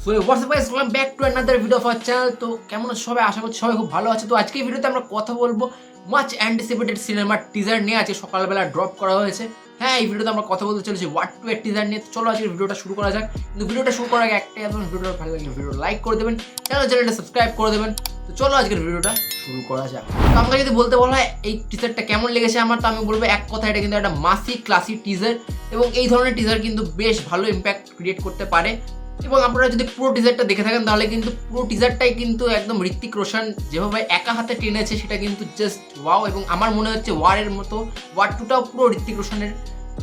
So WhatsApp guys, welcome back to another video of our channel. তো কেমন আছো সবাই? আশা করছি সবাই খুব ভালো আছে। তো আজকে এই ভিডিওতে আমরা কথা বলবো মাচ অ্যান্টিসিপেটেড সিনেমার টিজার নিয়ে। আজকে সকালবেলা ড্রপ করা হয়েছে। হ্যাঁ, এই ভিডিওতে আমরা কথা বলতে চলেছি ওয়াট টু এর টিজার নিয়ে। তো চলো আজকে ভিডিওটা শুরু করা যাক। কিন্তু ভিডিওটা শুরু করার আগে একটাই, আপনার ভিডিওটা ভালো লাগলে ভিডিওটা লাইক করে দেবেন, চ্যানেলটা সাবস্ক্রাইব করে দেবেন। তো চলো আজকের ভিডিওটা শুরু করা যাক। তো আমাকে যদি বলতে বলা হয় এই টিজারটা কেমন লেগেছে আমার, তো আমি বলবো এক কথা, এটা কিন্তু একটা মাসি ক্লাসি টিজার এবং এই ধরনের টিজার কিন্তু বেশ ভালো ইম্প্যাক্ট ক্রিয়েট করতে পারে। এবং আপনারা যদি পুরো টিজারটা দেখে থাকেন তাহলে কিন্তু পুরো টিজারটাই কিন্তু একদম ঋত্বিক রোশন যেভাবে একা হাতে টেনেছে সেটা কিন্তু জাস্ট ওয়াও। এবং আমার মনে হচ্ছে ওয়ারের মতো ওয়ার টুটাও পুরো ঋত্বিক রোশনের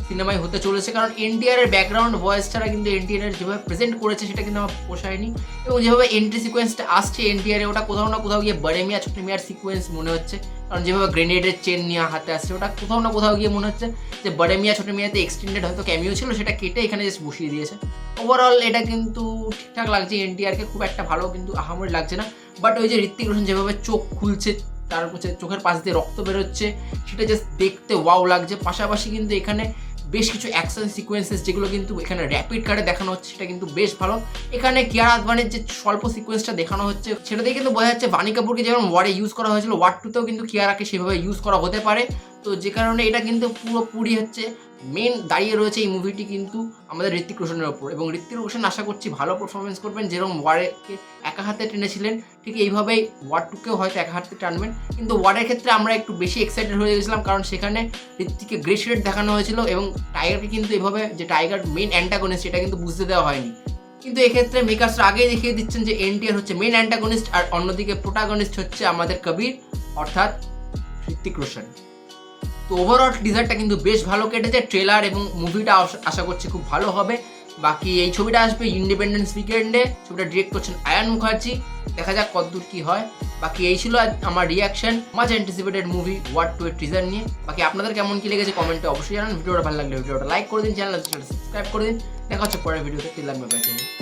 সিনেমায় হতে চলেছে, কারণ এনটিআর এর ব্যাকগ্রাউন্ড ভয়েস ছাড়া কিন্তু এনটিআর এর যেভাবে প্রেজেন্ট করেছে সেটা কিন্তু আমার পোষায়নি। এবং যেভাবে এন্ট্রি সিকোয়েন্সটা আসছে এনটিআর এ, ওটা কোথাও না কোথাও গিয়ে বড়ে মিয়া ছোট মিয়ার সিকোয়েন্স মনে হচ্ছে। কারণ যেভাবে গ্রেনেডের চেন নিয়ে হাতে আসছে, ওটা কোথাও না কোথাও গিয়ে মনে হচ্ছে যে বড়ে মিয়া ছোট মিয়াতে এক্সটেন্ডেড হয়তো ক্যামিও ছিল, সেটা কেটে এখানে জাস্ট বসিয়ে দিয়েছে। ওভারঅল এটা কিন্তু ঠিকঠাক লাগছে, এনটিআরকে খুব একটা ভালো কিন্তু আহামরি লাগছে না। বাট ওই যে ঋত্বিক রোশন যেভাবে চোখ খুলছে, তার হচ্ছে চোখের পাশ দিয়ে রক্ত বেরোচ্ছে, সেটা জাস্ট দেখতে ওয়াও লাগছে। পাশাপাশি কিন্তু এখানে বেশ কিছু অ্যাকশন সিকোয়েন্সেস যেগুলো কিন্তু এখানে র্যাপিড কাটে দেখানো হচ্ছে সেটা কিন্তু বেশ ভালো। এখানে কিয়ারা আদভানির যে স্বল্প সিকোয়েন্সটা দেখানো হচ্ছে সেটা দিয়ে কিন্তু বোঝা যাচ্ছে বানি কাপুরকে যেমন ওয়ারে ইউজ করা হয়েছিল, ওয়ার টুতেও কিন্তু কিয়ারাকে সেভাবে ইউজ করা হতে পারে। তো যে কারণে এটা কিন্তু পুরোপুরি হচ্ছে মেন দাঁড়িয়ে রয়েছে এই মুভিটি কিন্তু আমাদের ঋত্বিক রোশনের ওপর। এবং ঋত্বিক রোশন আশা করছি ভালো পারফরমেন্স করবেন, যেরকম ওয়ারকে একা হাতে টেনেছিলেন ঠিক এইভাবেই ওয়ার টুকেও হয়তো একা হাতে টানবেন। কিন্তু ওয়ারের ক্ষেত্রে আমরা একটু বেশি এক্সাইটেড হয়ে গেছিলাম, কারণ সেখানে ঋত্বিককে গ্রে শেড দেখানো হয়েছিল এবং টাইগারকে কিন্তু এভাবে যে টাইগার মেন অ্যান্টাগনিস্ট সেটা কিন্তু বুঝতে দেওয়া হয়নি। কিন্তু এক্ষেত্রে মেকার্সরা আগেই দেখিয়ে দিচ্ছেন যে এনটিআর হচ্ছে মেন অ্যান্টাগনিস্ট আর অন্যদিকে প্রোটাগনিস্ট হচ্ছে আমাদের কবির অর্থাৎ ঋত্বিক রোশন। তো ওভারঅল টিজারটা কিন্তু বেশ ভালো কেটেছে। ট্রেলার এবং মুভিটা আশা করছি খুব ভালো হবে। বাকি এই ছবিটা আসবে ইন্ডিপেন্ডেন্স উইকেন্ডে, ছবিটা ডিরেক্ট করছেন আয়ান মুখার্জি। দেখা যাক কতদূর কি হয়। বাকি এই ছিল আমার reaction much anticipated movie War two এর টিজার নিয়ে। বাকি আপনাদের কেমন কি লেগেছে কমেন্টে অবশ্যই জানান। ভিডিওটা ভালো লাগলে ভিডিওটা লাইক করে দিন, চ্যানেলটা সাবস্ক্রাইব করে দিন। দেখা হচ্ছে পরের ভিডিওতে। Till then, bye by.